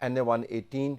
NA-118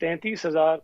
33,000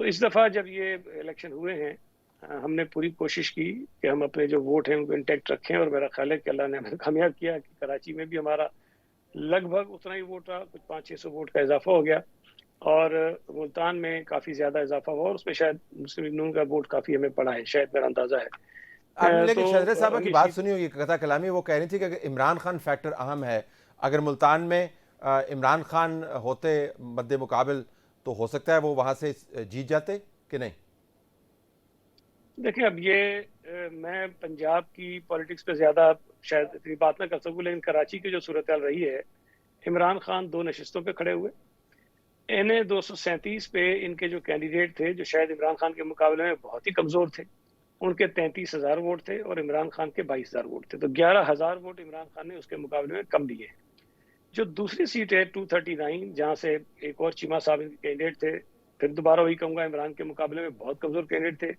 تو اس دفعہ جب یہ الیکشن ہوئے ہیں ہم نے پوری کوشش کی کہ ہم اپنے جو ووٹ ہیں ان کو انٹیکٹ رکھیں، اور میرا خیال ہے کہ اللہ نے ہمیں کامیاب کیا کہ کراچی میں بھی ہمارا لگ بھگ اتنا ہی ووٹ رہا، کچھ 500-600 ووٹ کا اضافہ ہو گیا، اور ملتان میں کافی زیادہ اضافہ ہوا، اور اس میں شاید مسلم لیگ نون کا ووٹ کافی ہمیں پڑا ہے، شاید میرا اندازہ ہے۔ آپ نے لیکن تو شجرہ صاحبہ کی اگلی بات سیٹ سنی ہوگی قطع کلامی، وہ کہہ رہی تھی کہ اگر عمران خان فیکٹر اہم ہے، اگر ملتان میں عمران خان ہوتے مد مقابل تو ہو سکتا ہے وہ وہاں سے جیت جاتے کہ نہیں؟ دیکھیں اب یہ میں پنجاب کی پولیٹکس پہ زیادہ شاید اتنی بات نہ کر سکوں، لیکن کراچی کی جو صورتحال رہی ہے، عمران خان 2 نشستوں پہ کھڑے ہوئے، انہیں 237 پہ ان کے جو کینڈیڈیٹ تھے جو شاید عمران خان کے مقابلے میں بہت ہی کمزور تھے، ان کے 33,000 ووٹ تھے اور عمران خان کے 22,000 ووٹ تھے، تو 11,000 ووٹ عمران خان نے اس کے مقابلے میں کم لیے ہیں۔ جو دوسری سیٹ ہے 239، جہاں سے ایک اور چیمہ صاحب کے کینڈیڈیٹ تھے، پھر دوبارہ وہی کہوں گا عمران کے مقابلے میں بہت کمزور کینڈیڈیٹ تھے،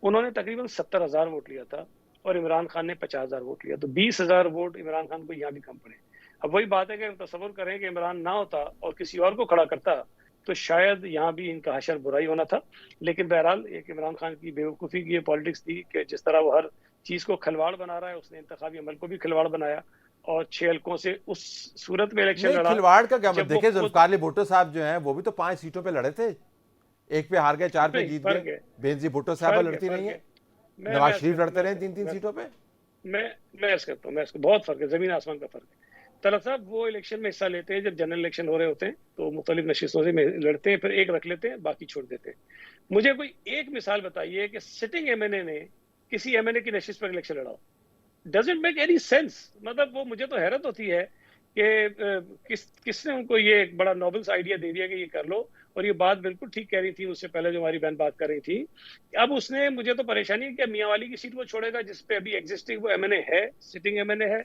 انہوں نے تقریباً 70,000 ووٹ لیا تھا اور عمران خان نے 50,000 ووٹ لیا، تو 20,000 ووٹ عمران خان کو یہاں بھی کم پڑے۔ اب وہی بات ہے کہ ہم تصور کریں کہ عمران نہ ہوتا اور کسی اور کو کھڑا کرتا تو شاید یہاں بھی ان کا حشر برائی ہونا تھا، لیکن بہرحال ایک عمران خان کی بیوقوفی کی یہ پالیٹکس تھی کہ جس طرح وہ ہر چیز کو کھلواڑ بنا رہا ہے، اس نے انتخابی عمل کو بھی کھلواڑ بنایا اور 6 حلقوں سے اس صورت میں الیکشن نہیں لڑا کھلواڑ کا کیا مت، جب وہ دیکھیں خود ذوالفقار علی بھٹو صاحب جو ہیں وہ بھی تو 5 سیٹوں پہ لڑے تھے، ایک پہ ہار گئے 4 پہ نہیں جیت فرق گئے، ہے، بینظیر بھٹو صاحبہ لڑتی رہی فرق ہیں، ہے۔ میں نواز عرض شریف کرتا لڑتے رہے ہوں 3 سیٹوں پہ۔ میں عرض کرتا ہوں بہت فرق ہے، زمین آسمان کا فرق ہے۔ طلعت صاحب وہ الیکشن میں حصہ لیتے ہیں جب جنرل الیکشن ہو رہے ہوتے ہیں تو مختلف نشستوں سے لڑتے ہیں، پھر ایک رکھ لیتے ہیں باقی چھوڑ دیتے ہیں۔ مجھے کوئی ایک مثال بتائیے کہ سٹنگ ایم این اے نے کسی ایم این اے کی نشست پر الیکشن لڑا، ڈزنٹ میک اینی سینس۔ مطلب وہ مجھے تو حیرت ہوتی ہے کہ کس نے ان کو یہ ایک بڑا نوبل آئیڈیا دے دیا کہ یہ کر لو، اور یہ بات بالکل ٹھیک کہہ رہی تھی اس سے پہلے جو ہماری بہن بات کر رہی تھی۔ اب اس نے مجھے تو پریشانی ہے کہ میاں والی کی سیٹ وہ چھوڑے گا جس پہ ابھی ایگزسٹنگ وہ ایم این اے ہے، سٹنگ ایم این اے ہے،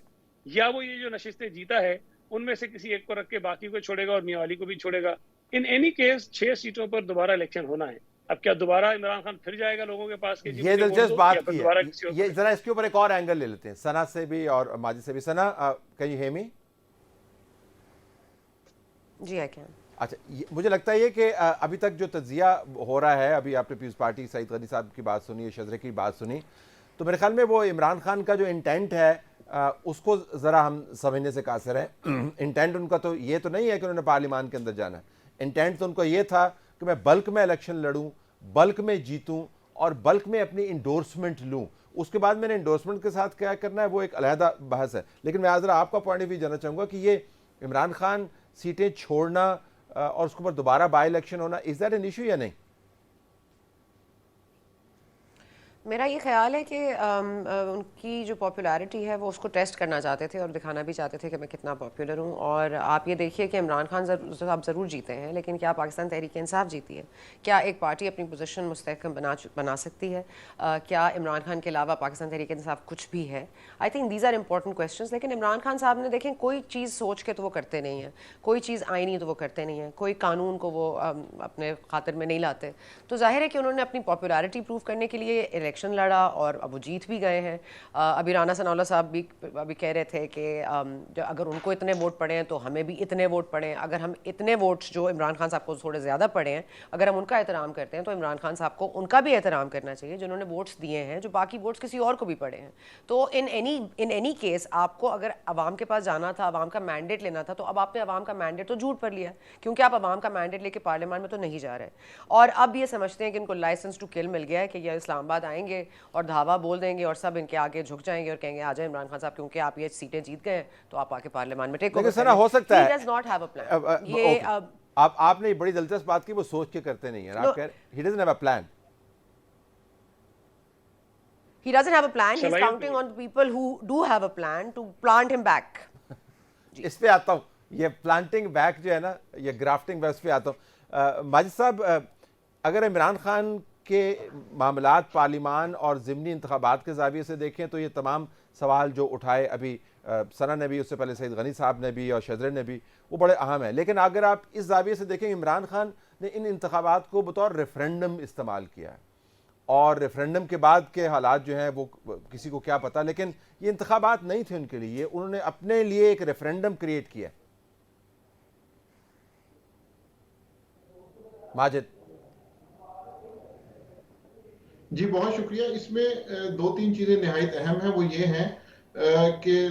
یا وہ یہ جو نشستیں جیتا ہے ان میں سے کسی ایک کو رکھ کے باقی کو چھوڑے گا اور میاں والی کو بھی چھوڑے گا۔ ان اینی کیس 6 سیٹوں پر دوبارہ الیکشن ہونا ہے۔ اب کیا دوبارہ عمران خان پھر جائے گا لوگوں کے پاس کہ جی یہ مجھے ووٹ دلچسپ دو، یا بات پھر کی دوبارہ ہے، کسی اور یہ ذرا اس کے اوپر ایک اور اینگل لے لیتے ہیں ثنا سے بھی اور ماجد سے بھی۔ Sana can you hear me? جی آئی کین۔ اچھا مجھے لگتا ہے یہ کہ ابھی تک جو تجزیہ ہو رہا ہے، ابھی آپ نے پیپلز پارٹی سعید غنی صاحب کی بات سنی، شجرے کی بات سنی، تو میرے خیال میں وہ عمران خان کا جو انٹینٹ ہے اس کو ذرا ہم سمجھنے سے قاصر ہیں۔ انٹینٹ ان کا تو یہ تو نہیں ہے کہ انہوں نے پارلیمان کے اندر جانا ہے، انٹینٹ تو ان کو یہ تھا کہ میں بلک میں الیکشن لڑوں، بلک میں جیتوں اور بلک میں اپنی انڈورسمنٹ لوں۔ اس کے بعد میں نے انڈورسمنٹ کے ساتھ کیا کرنا ہے وہ ایک علیحدہ بحث ہے، لیکن میں ذرا آپ کا پوائنٹ آف ویو جاننا چاہوں گا کہ یہ عمران خان سیٹیں چھوڑنا اور اس کے اوپر دوبارہ بائی الیکشن ہونا، از دیٹ این ایشو یا نہیں؟ میرا یہ خیال ہے کہ ان کی جو پاپولیرٹی ہے وہ اس کو ٹیسٹ کرنا چاہتے تھے اور دکھانا بھی چاہتے تھے کہ میں کتنا پاپولر ہوں۔ اور آپ یہ دیکھیے کہ عمران خان صاحب ضرور جیتے ہیں، لیکن کیا پاکستان تحریک انصاف جیتی ہے؟ کیا ایک پارٹی اپنی پوزیشن مستحکم بنا سکتی ہے؟ کیا عمران خان کے علاوہ پاکستان تحریک انصاف کچھ بھی ہے؟ I think these are important questions. لیکن عمران خان صاحب نے دیکھیں کوئی چیز سوچ کے تو وہ کرتے نہیں ہیں، کوئی چیز آئینی تو وہ کرتے نہیں ہیں، کوئی قانون کو وہ اپنے خاطر میں نہیں لاتے، تو ظاہر ہے کہ انہوں نے اپنی پاپولیرٹی پروو کرنے کے لیے الیکشن لڑا اور اب وہ جیت بھی گئے ہیں۔ ابھی رانا ثناء اللہ صاحب بھی ابھی کہہ رہے تھے کہ اگر ان کو اتنے ووٹ پڑے ہیں تو ہمیں بھی اتنے ووٹ پڑے ہیں، اگر ہم اتنے ووٹس جو عمران خان صاحب کو تھوڑے زیادہ پڑے ہیں اگر ہم ان کا احترام کرتے ہیں تو عمران خان صاحب کو ان کا بھی احترام کرنا چاہیے جنہوں نے ووٹس دیے ہیں، جو باقی ووٹس کسی اور کو بھی پڑے ہیں۔ تو ان اینی کیس آپ کو اگر عوام کے پاس جانا تھا، عوام کا مینڈیٹ لینا تھا، تو اب آپ نے عوام کا مینڈیٹ تو جھوٹ پر لیا کیونکہ آپ عوام کا مینڈیٹ لے کے پارلیمان میں تو نہیں جا رہے، اور اب یہ سمجھتے ہیں کہ ان کو لائسنس ٹو کل مل گیا ہے کہ یہ اسلام آباد آئیں گے اور دھاوا بول دیں گے اور سب ان کے آگے جھک جائیں گے اور کہیں گے آ جائیں عمران خان صاحب کیونکہ آپ یہ سیٹیں جیت گئے ہیں تو آپ آ کے پارلیمان میں ٹیک اوور لیکن سنا ہو سکتا ہے He does not have a plan. یہ آپ نے بڑی دلچسپ بات کی، وہ سوچ کے کرتے نہیں ہیں، آپ کہہ رہے he doesn't have a plan. He doesn't have a plan. He's counting on the people who do have a plan to plant him back. اس پہ آتا ہوں، یہ پلانٹنگ بیک جو ہے نا، یہ گرافٹنگ بیک، اس پہ آتا ہوں۔ ماجد صاحب اگر عمران خان کے معاملات پارلیمان اور ضمنی انتخابات کے زاویے سے دیکھیں تو یہ تمام سوال جو اٹھائے ابھی ثنا نے بھی، اس سے پہلے سعید غنی صاحب نے بھی اور شجرے نے بھی، وہ بڑے اہم ہیں۔ لیکن اگر آپ اس زاویے سے دیکھیں، عمران خان نے ان انتخابات کو بطور ریفرنڈم استعمال کیا ہے، اور ریفرنڈم کے بعد کے حالات جو ہیں وہ کسی کو کیا پتہ، لیکن یہ انتخابات نہیں تھے ان کے لیے، انہوں نے اپنے لیے ایک ریفرنڈم کریٹ کیا۔ ماجد جی بہت شکریہ. اس میں دو تین چیزیں نہایت اہم ہیں. وہ یہ ہیں کہ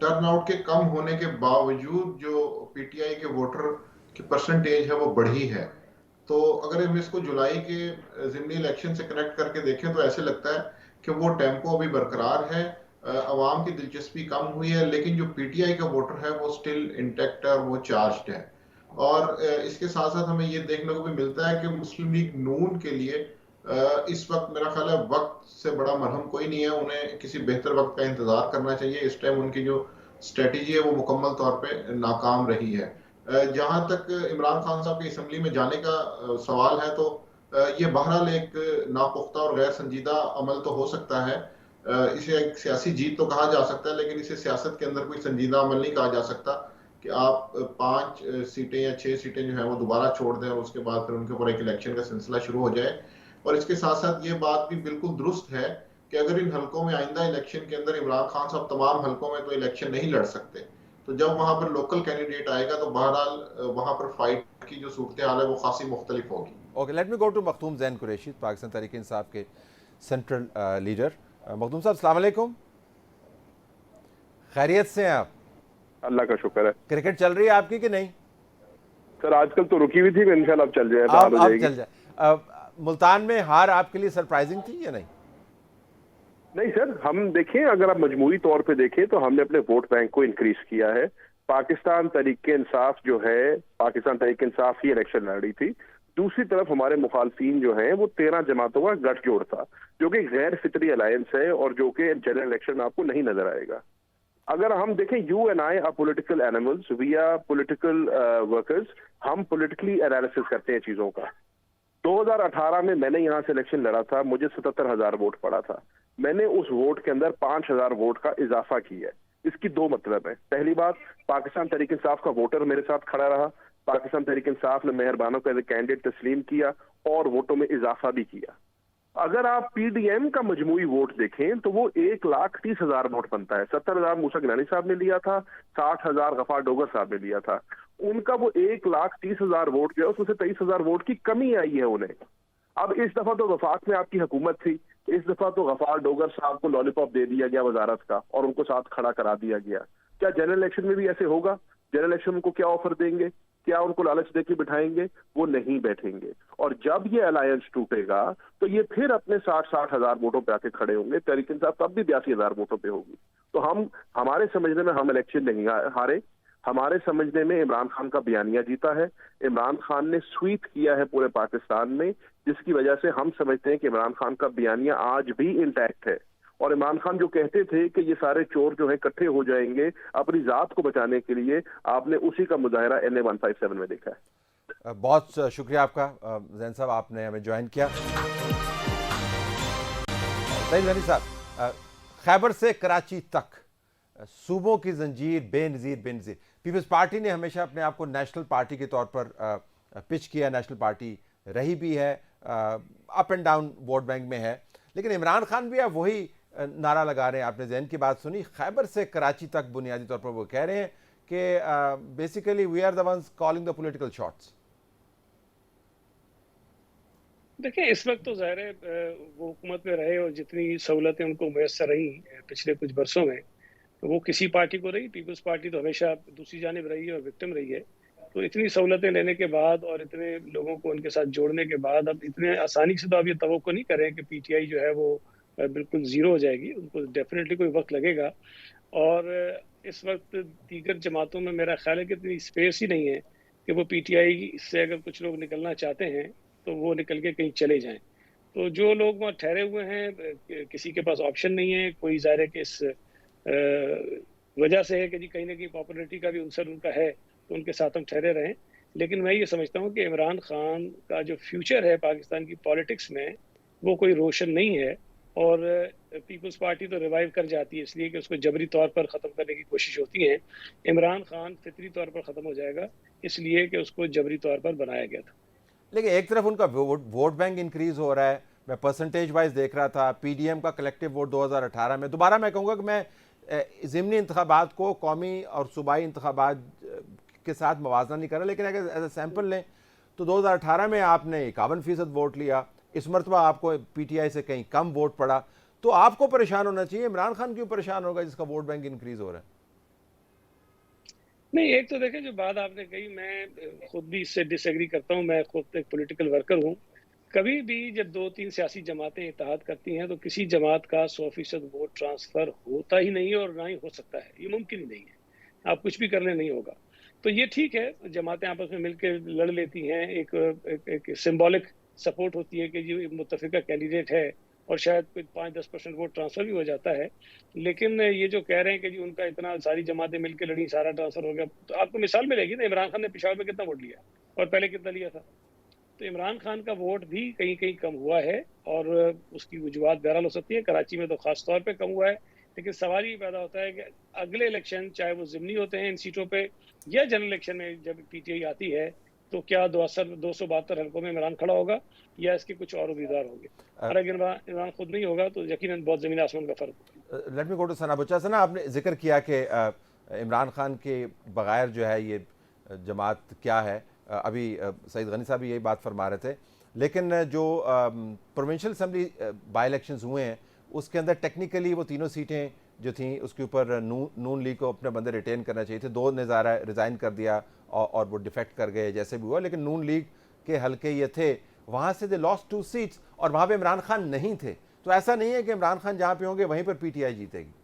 ٹرن آؤٹ کے کم ہونے کے باوجود جو پی ٹی آئی کے ووٹر کی پرسنٹیج ہے وہ بڑھی ہے. تو اگر ہم اس کو جولائی کے ضمنی الیکشن سے کنیکٹ کر کے دیکھیں تو ایسے لگتا ہے کہ وہ ٹیمپو ابھی برقرار ہے. عوام کی دلچسپی کم ہوئی ہے لیکن جو پی ٹی آئی کا ووٹر ہے وہ سٹل انٹیکٹ ہے اور وہ چارجڈ ہے. اور اس کے ساتھ ساتھ ہمیں یہ دیکھنے کو بھی ملتا ہے کہ مسلم لیگ نون کے لیے اس وقت میرا خیال ہے وقت سے بڑا مرہم کوئی نہیں ہے. انہیں کسی بہتر وقت کا انتظار کرنا چاہیے. اس ٹائم ان کی جو اسٹریٹجی ہے وہ مکمل طور پہ ناکام رہی ہے. جہاں تک عمران خان صاحب کے اسمبلی میں جانے کا سوال ہے تو یہ بہرحال ایک ناپختہ اور غیر سنجیدہ عمل تو ہو سکتا ہے. اسے ایک سیاسی جیت تو کہا جا سکتا ہے لیکن اسے سیاست کے اندر کوئی سنجیدہ عمل نہیں کہا جا سکتا کہ آپ 5 سیٹیں یا 6 سیٹیں جو ہیں وہ دوبارہ چھوڑ دیں اور اس کے بعد پھر ان کے اوپر ایک الیکشن کا سلسلہ شروع ہو جائے. اور اس کے ساتھ ساتھ یہ بات بھی بالکل درست ہے کہ اگر ان حلقوں میں آئندہ الیکشن کے اندر عمران خان صاحب تمام حلقوں میں تو الیکشن نہیں لڑ سکتے تو جب وہاں پر لوکل کینڈیڈیٹ آئے گا تو بہرحال وہاں پر فائٹ کی جو صورتحال ہے وہ خاصی مختلف ہوگی. Okay, let me go to Makhdoom Zain Qureshi, Pakistan Tehreek Insaf کے سینٹرل لیڈر. مختوم صاحب السلام علیکم, خیریت سے ہیں آپ؟ اللہ کا شکر ہے. کرکٹ چل رہی ہے آپ کی کہ نہیں؟ سر آج کل تو رکی ہوئی تھی, انشاءاللہ اب چل جائے, اب چل جائے. ملتان میں ہار آپ کے لیے سرپرائزنگ تھی یا نہیں؟ نہیں سر, ہم دیکھیں اگر آپ مجموعی طور پہ دیکھیں تو ہم نے اپنے ووٹ بینک کو انکریز کیا ہے. پاکستان تحریک انصاف جو ہے, پاکستان تحریک انصاف ہی الیکشن لڑ رہی تھی. دوسری طرف ہمارے مخالفین جو ہیں وہ 13 جماعتوں کا گٹھ جوڑ تھا جو کہ غیر فطری الائنس ہے اور جو کہ جنرل الیکشن میں آپ کو نہیں نظر آئے گا. اگر ہم دیکھیں you and I are political animals, we are political workers. ہم پولیٹیکلی انالیسس کرتے ہیں چیزوں کا. 2018 میں نے یہاں سے الیکشن لڑا تھا, مجھے 77,000 ووٹ پڑا تھا. میں نے اس ووٹ کے اندر 5,000 ووٹ کا اضافہ کیا ہے. اس کی دو مطلب ہے. پہلی بات, پاکستان تحریک انصاف کا ووٹر میرے ساتھ کھڑا رہا. پاکستان تحریک انصاف نے مہربانوں کو ایز اے کینڈیڈیٹ تسلیم کیا اور ووٹوں میں اضافہ بھی کیا. اگر آپ پی ڈی ایم کا مجموعی ووٹ دیکھیں تو وہ 1,30,000 ووٹ بنتا ہے. 70,000 موسیٰ گنانی صاحب نے لیا تھا, 60,000 غفار ڈوگر صاحب نے لیا تھا. ان کا وہ 1,30,000 ووٹ جو ہے اس میں سے 23,000 ووٹ کی کمی آئی ہے انہیں. اب اس دفعہ تو وفاق میں آپ کی حکومت تھی, اس دفعہ تو غفار ڈوگر صاحب کو لالی پاپ دے دیا گیا وزارت کا اور ان کو ساتھ کھڑا کرا دیا گیا. کیا جنرل الیکشن میں بھی ایسے ہوگا؟ جنرل الیکشن ان کو کیا آفر دیں گے؟ کیا ان کو لالچ دے کے بٹھائیں گے؟ وہ نہیں بیٹھیں گے. اور جب یہ الائنس ٹوٹے گا تو یہ پھر اپنے 60,000 ووٹوں پہ آ کے کھڑے ہوں گے. تحریک انصاف تب بھی 82,000 ووٹوں پہ ہوگی. تو ہمارے سمجھنے میں ہم الیکشن نہیں ہارے. ہمارے سمجھنے میں عمران خان کا بیانیہ جیتا ہے. عمران خان نے سویپ کیا ہے پورے پاکستان میں, جس کی وجہ سے ہم سمجھتے ہیں کہ عمران خان کا بیانیہ آج بھی انٹیکٹ ہے. اور عمران خان جو کہتے تھے کہ یہ سارے چور جو ہیں اکٹھے ہو جائیں گے اپنی ذات کو بچانے کے لیے, آپ نے اسی کا مظاہرہ NA 157 میں دیکھا ہے. بہت شکریہ آپ کا زین صاحب, آپ نے ہمیں جوائن کیا. زین صاحب, خیبر سے کراچی تک صوبوں کی زنجیر بے نظیر پیپلز پارٹی نے ہمیشہ اپنے آپ کو نیشنل پارٹی کے طور پر پچ کیا, نیشنل پارٹی رہی بھی ہے, up and down vote bank میں ہے. لیکن عمران خان بھی اب وہی نعرہ لگا رہے ہیں. آپ نے زین کی بات سنی, خیبر سے کراچی تک بنیادی طور پر وہ کہہ رہے ہیں کہ basically we are the ones calling the political shots. دیکھیں اس وقت تو ظاہر ہے وہ حکومت میں رہے اور جتنی سہولتیں ان کو میسر رہی پچھلے کچھ برسوں میں وہ کسی پارٹی کو رہی. پیپلز پارٹی تو ہمیشہ دوسری جانب رہی ہے اور وکٹم رہی ہے. تو اتنی سہولتیں لینے کے بعد اور اتنے لوگوں کو ان کے ساتھ جوڑنے کے بعد اب اتنے آسانی سے تو آپ یہ توقع نہیں کریں کہ پی ٹی آئی جو ہے وہ بالکل زیرو ہو جائے گی. ان کو ڈیفینیٹلی کوئی وقت لگے گا. اور اس وقت دیگر جماعتوں میں میرا خیال ہے کہ اتنی اسپیس ہی نہیں ہے کہ وہ پی ٹی آئی سے اگر کچھ لوگ نکلنا چاہتے ہیں تو وہ نکل کے کہیں چلے جائیں. تو جو لوگ وہاں ٹھہرے ہوئے ہیں کسی کے پاس آپشن نہیں ہے. کوئی ظاہر ہے کہ اس وجہ سے ہے کہ جی کہیں نہ کہیں پاپولرٹی کا بھی عنصر ان کا ہے تو ان کے ساتھ ہم ٹھہرے رہیں. لیکن میں یہ سمجھتا ہوں کہ عمران خان کا جو فیوچر ہے پاکستان کی پالیٹکس میں وہ کوئی روشن نہیں ہے. اور پیپلز پارٹی تو ریوائیو کر جاتی ہے اس لیے کہ اس کو جبری طور پر ختم کرنے کی کوشش ہوتی ہے. عمران خان فطری طور پر ختم ہو جائے گا اس لیے کہ اس کو جبری طور پر بنایا گیا تھا. لیکن ایک طرف ان کا ووٹ بینک انکریز ہو رہا ہے, میں پرسنٹیج وائز دیکھ رہا تھا. پی ڈی ایم کا کلیکٹیو ووٹ 2018 میں, دوبارہ میں کہوں گا کہ میں ضمنی انتخابات کو قومی اور صوبائی انتخابات کے ساتھ موازنہ نہیں کر رہا, لیکن اگر ایز اے سیمپل لیں تو 2018 میں آپ نے 51% ووٹ لیا, اس مرتبہ آپ کو پی ٹی آئی سے کہیں کم ووٹ پڑا تو آپ کو پریشان ہونا چاہیے. عمران خان کیوں پریشان ہوگا جس کا ووٹ بینک انکریز ہو رہا ہے؟ نہیں، ایک تو دیکھیں جو بات آپ نے کہی میں خود بھی اس سے ڈس ایگری کرتا ہوں. میں خود ایک پولیٹیکل ورکر ہوں. کبھی بھی جب 2-3 سیاسی جماعتیں اتحاد کرتی ہیں تو کسی جماعت کا 100% ووٹ ٹرانسفر ہوتا ہی نہیں ہے اور نہ ہی ہو سکتا ہے. یہ ممکن ہی نہیں ہے. آپ کچھ بھی کرنے نہیں ہوگا. تو یہ ٹھیک ہے جماعتیں آپس میں مل کے لڑ لیتی ہیں. ایک سمبولک سپورٹ ہوتی ہے کہ یہ متفقہ کینڈیڈیٹ ہے اور شاید 5-10% ووٹ ٹرانسفر بھی ہو جاتا ہے. لیکن یہ جو کہہ رہے ہیں کہ جی ان کا اتنا ساری جماعتیں مل کے لڑی سارا ٹرانسفر ہو گیا, تو آپ کو مثال ملے گی نا عمران خان نے پشاور میں کتنا ووٹ لیا اور پہلے کتنا لیا تھا. تو عمران خان کا ووٹ بھی کہیں کہیں کم ہوا ہے اور اس کی وجوہات بہرحال ہو سکتی ہیں. کراچی میں تو خاص طور پہ کم ہوا ہے. لیکن سوال یہ پیدا ہوتا ہے کہ اگلے الیکشن چاہے وہ ضمنی ہوتے ہیں ان سیٹوں پہ یا جنرل الیکشن میں جب پی ٹی آئی آتی ہے تو کیا 272 حلقوں میں عمران کھڑا ہوگا یا اس کے کچھ اور امیدوار ہوں گے. اور اگر عمران خود نہیں ہوگا تو یقیناً بہت زمین آسمان کا فرق ہوگا. لیٹ می گو ٹو ثنا بچہ. ثنا, آپ نے ذکر کیا کہ عمران خان کے بغیر جو ہے یہ جماعت کیا ہے. ابھی سعید غنی صاحب بھی یہی بات فرما رہے تھے. لیکن جو پروونشل اسمبلی بائی الیکشنز ہوئے ہیں اس کے اندر ٹیکنیکلی وہ تینوں سیٹیں جو تھیں اس کے اوپر نون لیگ کو اپنے بندے ریٹین کرنا چاہیے تھے. 2 نے ریزائن کر دیا اور وہ ڈیفیکٹ کر گئے جیسے بھی ہوا. لیکن نون لیگ کے حلقے یہ تھے, وہاں سے دے لاسٹ 2 سیٹس اور وہاں پہ عمران خان نہیں تھے. تو ایسا نہیں ہے کہ عمران خان جہاں پہ ہوں گے وہیں پر پی ٹی آئی جیتے گی.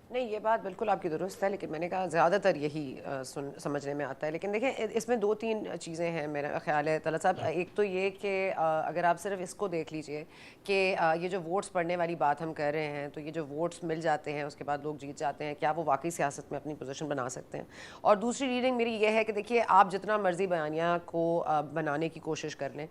نہیں, یہ بات بالکل آپ کی درست ہے, لیکن میں نے کہا زیادہ تر یہی سمجھنے میں آتا ہے. لیکن دیکھیں اس میں 2-3 چیزیں ہیں میرا خیال ہے طلعت صاحب. ایک تو یہ کہ اگر آپ صرف اس کو دیکھ لیجئے کہ یہ جو ووٹس پڑھنے والی بات ہم کر رہے ہیں تو یہ جو ووٹس مل جاتے ہیں اس کے بعد لوگ جیت جاتے ہیں, کیا وہ واقعی سیاست میں اپنی پوزیشن بنا سکتے ہیں؟ اور دوسری ریڈنگ میری یہ ہے کہ دیکھیے آپ جتنا مرضی بیانیہ کو بنانے کی کوشش کر لیں,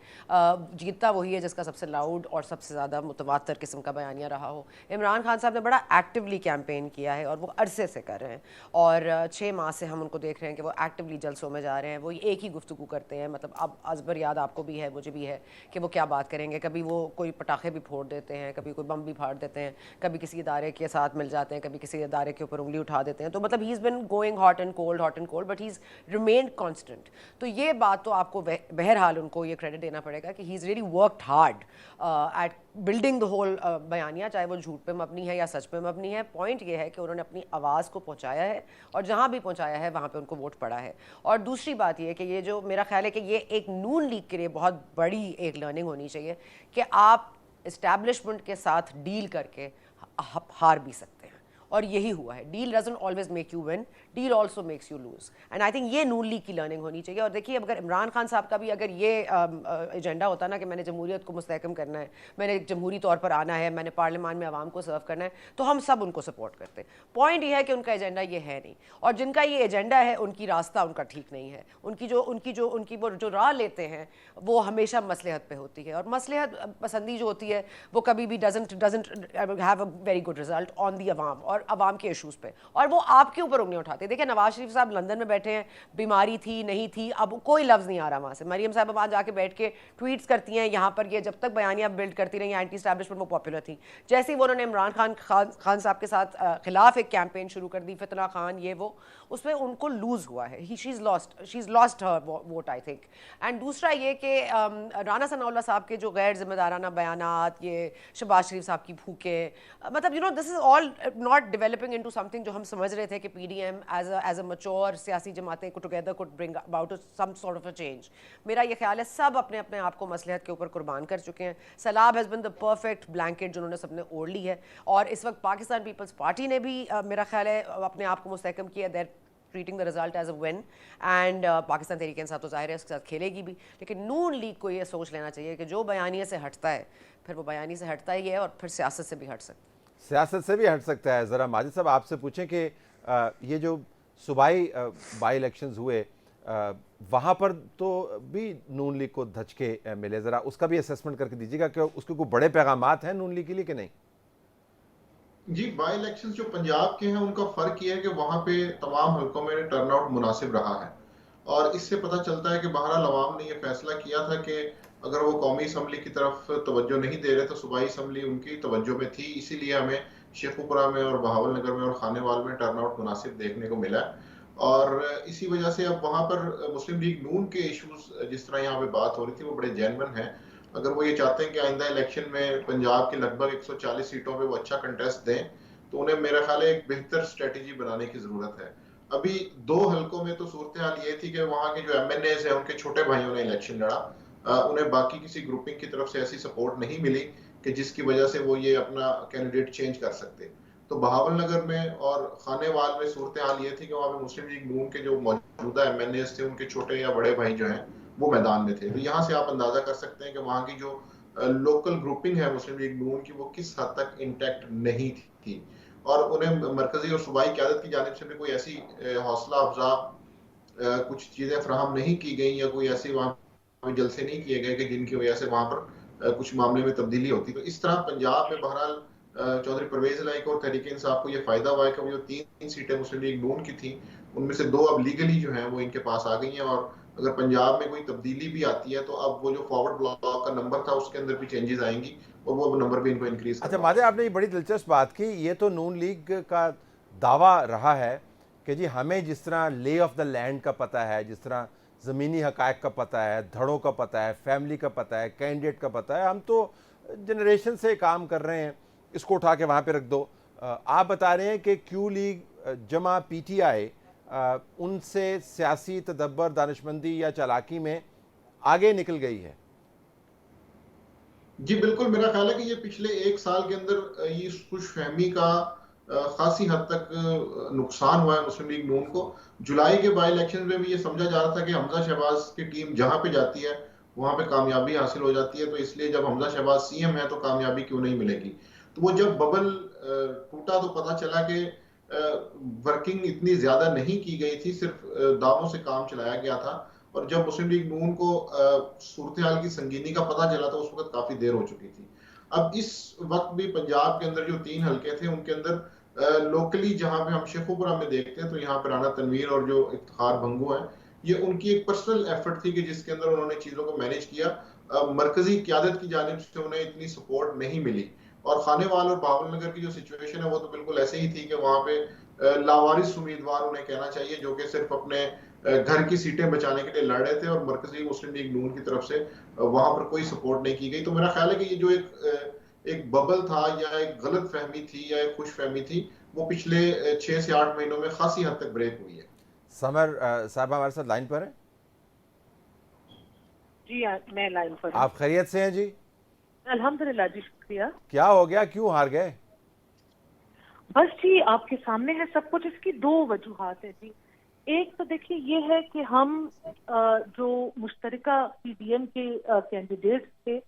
جیتتا وہی ہے جس کا سب سے لاؤڈ اور سب سے زیادہ متواتر قسم کا بیانیہ رہا ہو. عمران خان صاحب نے بڑا ایکٹیولی کیمپین کیا ہے اور وہ عرصے سے کر رہے ہیں اور 6 ماہ سے ہم ان کو دیکھ رہے ہیں کہ وہ ایکٹیولی جلسوں میں جا رہے ہیں. وہ ایک ہی گفتگو کرتے ہیں, مطلب اب ازبر یاد آپ کو بھی ہے مجھے بھی ہے کہ وہ کیا بات کریں گے. کبھی وہ کوئی پٹاخے بھی پھوڑ دیتے ہیں, کبھی کوئی بم بھی پھاڑ دیتے ہیں, کبھی کسی ادارے کے ساتھ مل جاتے ہیں, کبھی کسی ادارے کے اوپر انگلی اٹھا دیتے ہیں. تو مطلب he is been going hot and cold but he is remained constant. تو یہ بات تو آپ کو بہرحال ان کو یہ کریڈٹ دینا پڑے گا کہ he is really worked hard at building the whole بیانیہ, چاہے وہ جھوٹ پہ مبنی ہے یا سچ پہ مبنی ہے. پوائنٹ یہ ہے کہ انہوں نے اپنی آواز کو پہنچایا ہے اور جہاں بھی پہنچایا ہے وہاں پہ ان کو ووٹ پڑا ہے. اور دوسری بات یہ ہے کہ یہ جو میرا خیال ہے کہ یہ ایک نون لیگ کے لیے بہت بڑی ایک لرننگ ہونی چاہیے کہ آپ اسٹیبلشمنٹ کے ساتھ ڈیل کر کے ہار بھی سکتے ہیں. اور یہی ہوا ہے. Deal doesn't always make you win, deal also makes you lose. And I think یہ نون لیگ کی لرننگ ہونی چاہیے. اور دیکھیے اگر عمران خان صاحب کا بھی اگر یہ ایجنڈا ہوتا نا کہ میں نے جمہوریت کو مستحکم کرنا ہے, میں نے جمہوری طور پر آنا ہے, میں نے پارلیمان میں عوام کو سرو کرنا ہے, تو ہم سب ان کو سپورٹ کرتے. پوائنٹ یہ ہے کہ ان کا ایجنڈا یہ ہے نہیں, اور جن کا یہ ایجنڈا ہے ان کی راستہ ان کا ٹھیک نہیں ہے. ان کی جو راہ لیتے ہیں وہ ہمیشہ مصلحت پہ ہوتی ہے, اور مصلحت پسندی جو ہوتی ہے وہ کبھی بھی doesn't have a very good result on the عوام اور عوام کے ایشوز پہ, اور وہ آپ کے اوپر انگلیاں اٹھاتے ہیں. دیکھیں نواز شریف صاحب لندن میں بیٹھے ہیں, بیماری تھی نہیں تھی, اب کوئی لفظ نہیں آ رہا وہاں سے. مریم صاحب وہاں جا کے بیٹھ کے ٹویٹس کرتی ہیں یہاں پر, یہ جب تک بیانیہ بلڈ کرتی رہی اینٹی اسٹیبلشمنٹ وہ پاپولر تھی. جیسے ہی وہ انہوں نے عمران خان صاحب کے ساتھ خلاف ایک کیمپین شروع کر دی, فتنہ خان یہ وہ, اس میں ان کو لوز ہوا ہے. She is lost her vote I think. And دوسرا یہ کہ رانا ثناء اللہ صاحب کے جو غیر ذمہ دارانہ بیانات, یہ شہباز شریف صاحب کی پھوکیں, مطلب this is all not developing into something جو ہم سمجھ رہے تھے کہ P D M as a mature سیاسی جماعتیں کو together could bring about some sort of a change. میرا یہ خیال ہے سب اپنے اپنے آپ کو مصلحت کے اوپر قربان کر چکے ہیں. سیلاب has been the perfect blanket جنہوں نے سب نے اوڑھ لی ہے, اور اس وقت پاکستان پیپلز پارٹی نے بھی میرا خیال ہے اپنے آپ کو مستحکم کیا. They're treating the result as a one, and Pakistan Tehreek Insaf تو ظاہر ہے اس کے ساتھ کھیلے گی بھی. لیکن نون لیگ کو یہ سوچ لینا چاہیے کہ جو بیانیے سے ہٹتا ہے پھر وہ بیانیے سے ہٹتا ہی ہے, اور پھر سیاست سے بھی ہٹ سکتا ہے. سیاست سے بھی ہٹ سکتا ہے. ذرا ماجد صاحب آپ سے پوچھیں کہ یہ جو صوبائی بائی الیکشنز ہوئے وہاں پر تو بھی نون لیگ کو دھچکے ملے, ذرا اس کا بھی اسیسمنٹ کر کے دیجیے گا کہ اس کے کوئی بڑے پیغامات ہیں نون لیگ کے لیے کہ نہیں؟ جی, بائی الیکشنز جو پنجاب کے ہیں ان کا فرق یہ ہے کہ وہاں پہ تمام حلقوں میں ٹرن آؤٹ مناسب رہا ہے, اور اس سے پتہ چلتا ہے کہ بہرحال عوام نے یہ فیصلہ کیا تھا کہ اگر وہ قومی اسمبلی کی طرف توجہ نہیں دے رہے تو صوبائی اسمبلی ان کی توجہ میں تھی. اسی لیے ہمیں شیخوپورہ میں اور بہاول نگر میں اور خانے وال میں ٹرن آؤٹ مناسب دیکھنے کو ملا. اور اسی وجہ سے اب وہاں پر مسلم لیگ نون کے ایشوز جس طرح یہاں پہ بات ہو رہی تھی وہ بڑے جینون ہیں. اگر وہ یہ چاہتے ہیں کہ آئندہ الیکشن میں پنجاب کے لگ بھگ 140 سیٹوں پہ وہ اچھا کنٹیسٹ دیں تو انہیں میرا خیال ہے ایک بہتر اسٹریٹجی بنانے کی ضرورت ہے. ابھی 2 حلقوں میں تو صورتحال یہ تھی کہ وہاں کے جو ایم این ایز ہیں ان کے چھوٹے بھائیوں نے الیکشن لڑا, انہیں باقی کسی گروپنگ کی طرف سے ایسی سپورٹ نہیں ملی کہ جس کی وجہ سے وہ یہ اپنا کینڈیڈیٹ چینج کر سکتے. تو بہاول نگر میں اور خانے وال میں صورتحال یہ تھی کہ وہاں پہ مسلم لیگ نون کے جو موجودہ ایم این ایز تھے ان کے چھوٹے یا بڑے بھائی جو ہیں وہ میدان میں تھے. تو یہاں سے آپ اندازہ کر سکتے ہیں کہ وہاں کی جو لوکل گروپنگ ہے مسلم لیگ نون کی وہ کس حد تک انٹیکٹ نہیں تھی, اور انہیں مرکزی اور صوبائی قیادت کی جانب سے بھی کوئی ایسی حوصلہ افزا کچھ چیزیں فراہم نہیں کی گئیں یا کوئی ایسی وہاں جلسے نہیں کیے گئے کہ جن کی وجہ سے وہاں پر کچھ معاملے میں تبدیلی ہوتی. تو اس طرح پنجاب میں بہرحال چودھری پرویز الہی کو اور تحریک انصاف کو یہ فائدہ ہوا ہے کہ وہ جو 3 سیٹیں مسلم لیگ نون کی تھیں ان میں سے 2 اب لیگلی جو ہیں وہ ان کے پاس آ گئی ہیں, اور اگر پنجاب میں کوئی تبدیلی بھی آتی ہے تو اب وہ جو فارورڈ بلاک کا نمبر تھا اس کے اندر بھی چینجز آئیں گی اور وہ نمبر بھی ان کو انکریز اچھا مادے, آپ نے یہ بڑی دلچسپ بات کی. یہ تو نون لیگ کا دعویٰ رہا ہے کہ جی ہمیں جس طرح لے آف دا لینڈ کا پتہ ہے, جس طرح زمینی حقائق کا پتہ ہے, دھڑوں کا پتہ ہے, فیملی کا پتہ ہے, کینڈیڈیٹ کا پتہ ہے, ہم تو جنریشن سے کام کر رہے ہیں, اس کو اٹھا کے وہاں پہ رکھ دو. آپ بتا رہے ہیں کہ کیو لیگ جمع پی ٹی آئی ان سے سیاسی تدبر, دانشمندی یا چالاکی میں آگے نکل گئی ہے. جی بالکل, میرا خیال ہے کہ یہ پچھلے 1 سال کے اندر یہ خوش فہمی کا خاصی حد تک نقصان ہوا ہے مسلم لیگ نون کو. جولائی کے بائی الیکشن میں بھی یہ سمجھا جا رہا تھا کہ حمزہ شہباز کی ٹیم جہاں پہ جاتی ہے وہاں پہ کامیابی حاصل ہو جاتی ہے, تو اس لیے جب حمزہ شہباز سی ایم ہے تو کامیابی کیوں نہیں ملے گی. تو وہ جب ببل ٹوٹا تو پتا چلا کہ ورکنگ اتنی زیادہ نہیں کی گئی تھی, صرف دعووں سے کام چلایا گیا تھا, اور جب مسلم لیگ نون کو صورتحال کی سنگینی کا پتہ چلا تو اس وقت کافی دیر ہو چکی تھی. اب اس وقت بھی پنجاب کے اندر جو 3 حلقے تھے ان کے اندر لوکلی جہاں پہ ہم شیخوپورہ میں دیکھتے ہیں تو یہاں پہ رانا تنویر اور جو افتخار بھنگو ہیں یہ ان کی ایک پرسنل ایفرٹ تھی کہ جس کے اندر انہوں نے چیزوں کو مینیج کیا. مرکزی قیادت کی جانب سے انہیں اتنی سپورٹ نہیں ملی, اور خانے وال اور بہاول نگر کی جو سچویشن ہے وہ تو بالکل ایسے ہی تھی کہ وہاں پہ لاوارث امیدوار انہیں کہنا چاہیے جو کہ صرف اپنے گھر کی سیٹیں بچانے کے لیے لڑ رہے تھے, اور مرکزی مسلم لیگ نون کی طرف سے وہاں پر کوئی سپورٹ نہیں کی گئی. تو میرا خیال ہے کہ یہ جو ایک ببل تھا یا ایک غلط فہمی تھی یا ایک خوش فہمی تھی وہ پچھلے 6 سے 8 مہینوں میں خاصی حد تک بریک ہوئی ہے. سمر صاحب ہمارے ساتھ لائن پر ہیں. جی میں لائن پر ہوں. آپ خیریت سے ہیں جی؟ الحمدللہ جی, شکریہ. کیا ہو گیا, کیوں ہار گئے؟ بس جی آپ کے سامنے ہے سب کچھ. اس کی 2 وجوہات ہیں جی. ایک تو دیکھیے یہ ہے کہ ہم جو مشترکہ پی ڈی ایم کے کینڈیڈیٹس تھے,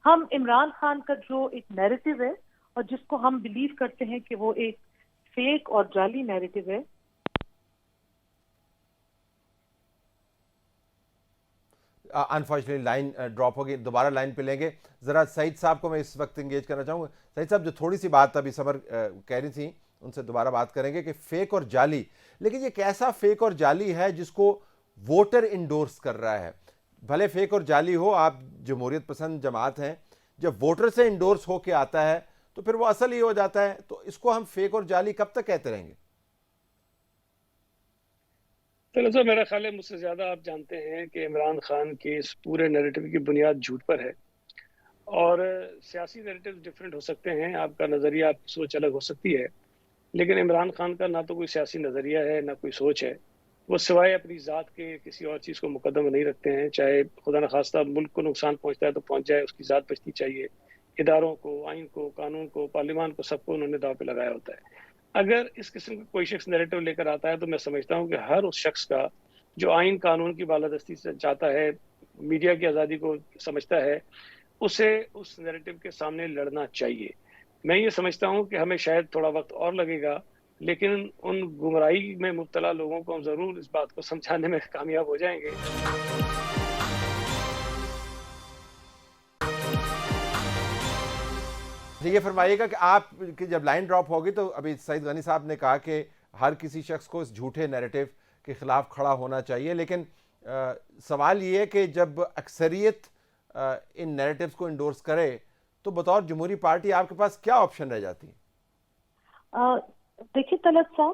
ہم عمران خان کا جو ایک نیریٹو ہے اور جس کو ہم بلیو کرتے ہیں کہ وہ ایک فیک اور جعلی نیریٹو ہے. انفارچونیٹلی لائن ڈراپ ہوگی, دوبارہ لائن پہ لیں گے. ذرا سعید صاحب کو میں اس وقت انگیج کرنا چاہوں گا. سعید صاحب جو تھوڑی سی بات ابھی سمر کہہ رہی تھیں ان سے دوبارہ بات کریں گے کہ فیک اور جعلی, لیکن یہ کیسا فیک اور جعلی ہے جس کو ووٹر انڈورس کر رہا ہے؟ بھلے فیک اور جعلی ہو, آپ جمہوریت پسند جماعت ہیں, جب ووٹر سے انڈورس ہو کے آتا ہے تو پھر وہ اصل ہی ہو جاتا ہے. تو اس کو ہم فیک اور جعلی کب تک کہتے رہیں گے؟ تو میرا خیال ہے مجھ سے زیادہ آپ جانتے ہیں کہ عمران خان کے اس پورے نیریٹو کی بنیاد جھوٹ پر ہے, اور سیاسی نیریٹو ڈفرینٹ ہو سکتے ہیں, آپ کا نظریہ, آپ کی سوچ الگ ہو سکتی ہے, لیکن عمران خان کا نہ تو کوئی سیاسی نظریہ ہے نہ کوئی سوچ ہے. وہ سوائے اپنی ذات کے کسی اور چیز کو مقدم نہیں رکھتے ہیں. چاہے خدا نخواستہ ملک کو نقصان پہنچتا ہے تو پہنچ جائے, اس کی ذات بچنی چاہیے. اداروں کو, آئین کو, قانون کو, پارلیمان کو, سب کو انہوں نے داؤ پہ لگایا ہوتا ہے. اگر اس قسم کا کوئی شخص نیریٹو لے کر آتا ہے تو میں سمجھتا ہوں کہ ہر اس شخص کا جو آئین قانون کی بالادستی سے چاہتا ہے, میڈیا کی آزادی کو سمجھتا ہے, اسے اس نیریٹو کے سامنے لڑنا چاہیے. میں یہ سمجھتا ہوں کہ ہمیں شاید تھوڑا وقت اور لگے گا, لیکن ان گمراہی میں مبتلا لوگوں کو ہم ضرور اس بات کو سمجھانے میں کامیاب ہو جائیں گے. یہ فرمائیے گا کہ آپ کی جب لائن ڈراپ ہوگی تو ابھی سعید غنی صاحب نے کہا کہ ہر کسی شخص کو اس جھوٹے نیریٹو کے خلاف کھڑا ہونا چاہیے, لیکن سوال یہ ہے کہ جب اکثریت ان نیریٹوز کو انڈورس کرے تو بطور جمہوری پارٹی آپ کے پاس کیا آپشن رہ جاتی ہے؟ دیکھیے طلعت صاحب,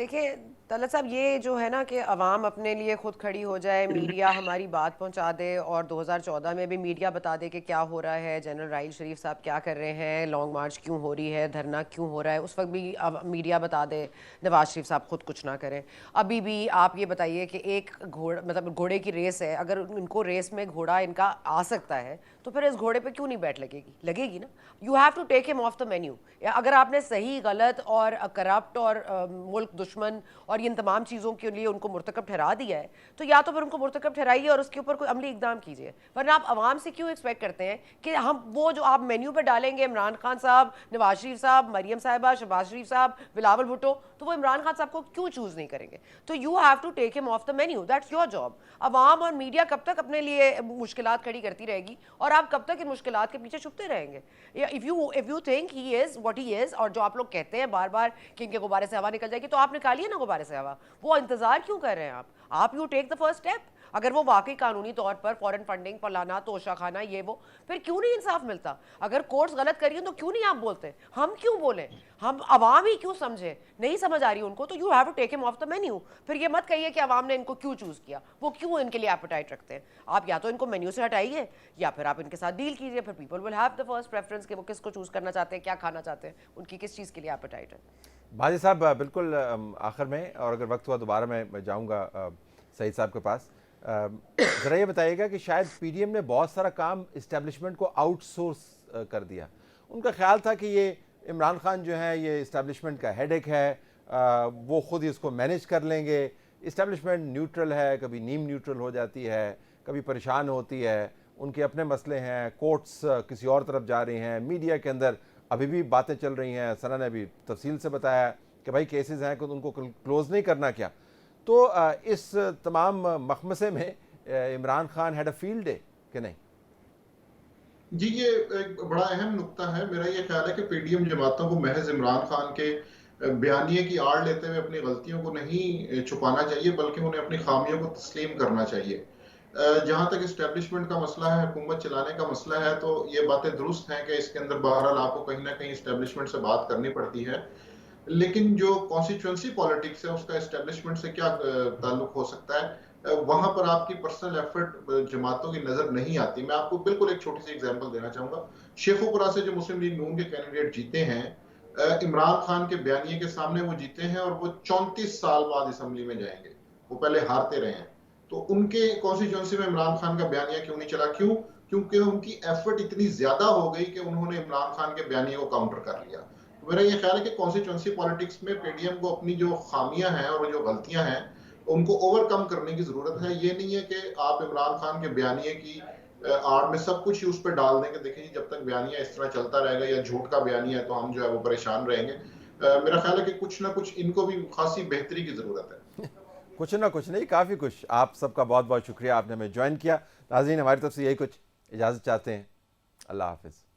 دیکھیں طلعت صاحب، یہ جو ہے نا کہ عوام اپنے لیے خود کھڑی ہو جائے، میڈیا ہماری بات پہنچا دے، اور 2014 میں بھی میڈیا بتا دے کہ کیا ہو رہا ہے، جنرل راحیل شریف صاحب کیا کر رہے ہیں، لانگ مارچ کیوں ہو رہی ہے، دھرنا کیوں ہو رہا ہے، اس وقت بھی میڈیا بتا دے، نواز شریف صاحب خود کچھ نہ کریں۔ ابھی بھی آپ یہ بتائیے کہ ایک گھوڑے کی ریس ہے، اگر ان کو ریس میں گھوڑا ان کا آ سکتا ہے تو پھر اس گھوڑے پہ کیوں نہیں بیٹھ لگے گی نا؟ یو ہیو ٹو ٹیک ہم آف دا مینیو۔ اگر آپ نے صحیح غلط اور کرپٹ اور ملک دشمن اور ان تمام چیزوں کے لیے ان کو مرتکب ٹھہرا دیا ہے تو یا تو پھر ان کو مرتکب ٹھہرائیے اور اس کے اوپر کوئی عملی اقدام کیجیے، ورنہ آپ عوام سے کیوں ایکسپیکٹ کرتے ہیں کہ ہم وہ جو آپ مینیو پہ ڈالیں گے، عمران خان صاحب، نواز شریف صاحب، مریم صاحبہ، شہباز شریف صاحب، بلاول بھٹو، تو وہ عمران خان صاحب کو کیوں چوز نہیں کریں گے؟ تو یو ہیو ٹو ٹیک ہم of the menu, that's your job. عوام اور میڈیا کب تک اپنے لیے مشکلات کھڑی کرتی رہے گی اور آپ کب تک ان مشکلات کے پیچھے چھپتے رہیں گے؟ if you think he is what he is، اور جو آپ لوگ کہتے ہیں بار بار کہ ان کے غبارے سے ہوا نکل جائے گی، تو آپ نکالیے نا غبارے سے ہوا، وہ انتظار کیوں کر رہے ہیں آپ you take the first step. اگر وہ واقعی قانونی طور پر فورن فنڈنگ پلانا، توشہ خانہ، یہ وہ، پھر کیوں نہیں انصاف ملتا؟ اگر کورٹس غلط کریے تو کیوں نہیں آپ بولتے؟ ہم کیوں بولیں؟ ہم عوام ہی کیوں سمجھے؟ نہیں سمجھ آ رہی ان کو تو یو ہیو ٹو ٹیک ہم آف دا مینیو۔ پھر یہ مت کہیے کہ عوام نے ان کو کیوں چوز کیا، وہ کیوں ان کے لیے ایپیٹائٹ رکھتے ہیں۔ آپ یا تو ان کو مینیو سے ہٹائیے یا پھر آپ ان کے ساتھ ڈیل کیجیے، پھر people will have the first preference کہ وہ کس کو چوز کرنا چاہتے ہیں، کیا کھانا چاہتے ہیں، ان کی کس چیز کے لیے ایپیٹائٹ ہے۔ بھاجی صاحب بالکل آخر میں، اور اگر وقت ہوا دوبارہ میں جاؤں گا سعید صاحب کے پاس، ذرا یہ بتائیے گا کہ شاید پی ڈی ایم نے بہت سارا کام اسٹیبلشمنٹ کو آؤٹ سورس کر دیا۔ ان کا خیال تھا کہ یہ عمران خان جو ہے یہ اسٹیبلشمنٹ کا ہیڈ ایک ہے، وہ خود ہی اس کو مینیج کر لیں گے، اسٹیبلشمنٹ نیوٹرل ہے، کبھی نیم نیوٹرل ہو جاتی ہے، کبھی پریشان ہوتی ہے، ان کے اپنے مسئلے ہیں، کورٹس کسی اور طرف جا رہی ہیں، میڈیا کے اندر ابھی بھی باتیں چل رہی ہیں، ثنا نے ابھی تفصیل سے بتایا کہ بھائی کیسز ہیں کہ ان کو کلوز نہیں کرنا کیا۔ تو اس تمام مخمسے میں Imran Khan had a field day کہ نہیں؟ جی یہ ایک بڑا اہم نقطہ ہے۔ میرا یہ خیال ہے کہ پی ڈی ایم جماعتوں کو محض عمران خان کے بیانیے کی آڑ لیتے ہوئے اپنی غلطیوں کو نہیں چھپانا چاہیے، بلکہ انہیں اپنی خامیوں کو تسلیم کرنا چاہیے۔ جہاں تک اسٹیبلشمنٹ کا مسئلہ ہے، حکومت چلانے کا مسئلہ ہے، تو یہ باتیں درست ہیں کہ اس کے اندر بہرحال آپ کو کہیں نہ کہیں اسٹیبلشمنٹ سے بات کرنی پڑتی ہے، لیکن جو کانسٹیچوئنسی پالیٹکس ہے اس کا اسٹیبلشمنٹ سے کیا تعلق ہو سکتا ہے؟ وہاں پر آپ کی پرسنل ایفرٹ جماعتوں کی نظر نہیں آتی۔ میں آپ کو بالکل ایک چھوٹی سی ایگزامپل دینا چاہوں گا۔ شیخوپورہ سے جو مسلم لیگ نون کے کینڈیڈیٹ جیتے ہیں، عمران خان کے بیانیے کے سامنے وہ جیتے ہیں، اور وہ 34 سال بعد اسمبلی میں جائیں گے، وہ پہلے ہارتے رہے ہیں۔ تو ان کے کانسٹیچوئنسی میں عمران خان کا بیانیہ کیوں نہیں چلا؟ کیونکہ ان کی ایفرٹ اتنی زیادہ ہو گئی کہ انہوں نے عمران خان کے بیانیے کو کاؤنٹر کر لیا۔ میرا یہ خیال ہے کہ کانسٹیچوئنسی پالیٹکس میں پی ڈی ایم کو اپنی جو خامیاں ہیں اور جو غلطیاں ہیں ان کو اوور کم کرنے کی ضرورت ہے۔ یہ نہیں ہے کہ آپ عمران خان کے بیانیے کی آڑ میں سب کچھ ہی اس پہ ڈال دیں کہ دیکھیں جی جب تک بیانیہ اس طرح چلتا رہے گا یا جھوٹ کا بیانیہ ہے تو ہم جو ہے وہ پریشان رہیں گے۔ میرا خیال ہے کہ کچھ نہ کچھ ان کو بھی خاصی بہتری کی ضرورت ہے۔ کچھ نہ کچھ نہیں، کافی کچھ۔ آپ سب کا بہت بہت شکریہ، آپ نے ہمیں جوائن کیا۔ ناظرین ہماری طرف سے یہی کچھ، اجازت چاہتے ہیں، اللہ حافظ۔